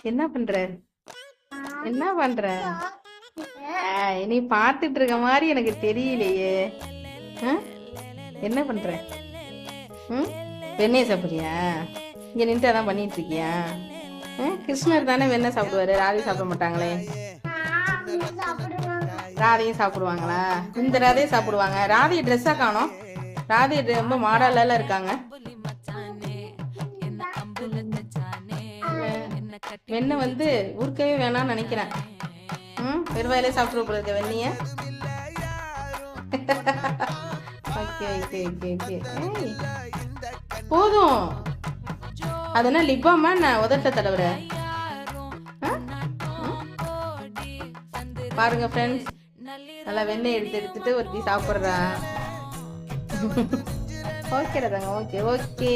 என்ன பண்ற? என்ன பண்ற? நீ பார்த்துட்டு இருக்க மாதிரி எனக்கு தெரியலையே. என்ன பண்ற? வெண்ணெய் சாப்பிடுறியா? இங்க நின்று அதான் பண்ணிட்டு இருக்கியா? கிருஷ்ணர் தானே வெண்ணெய் சாப்பிடுவாரு, ராதை சாப்பிட மாட்டாங்களே. ராதையும் சாப்பிடுவாங்களா? இந்த ராதையும் சாப்பிடுவாங்க. ராதைய ட்ரெஸ்ஸா காணோம். ராதை ரொம்ப மாடலாம் இருக்காங்க. வெண்ணெய் வந்து ஊருக்கவே வேணாம்னு நினைக்கிறேன். பெருவாயிலே சாப்பிட்டு போயிருக்க வெண்ணிய. போதும். அதனா லிப்பாமா நான் உதட்ட தடவுற. பாருங்க ஃப்ரெண்ட்ஸ், நல்லா வெண்ணெய் எடுத்துட்டு ஒரு சாப்பிட்றா. ஓகே தாங்க. ஓகே.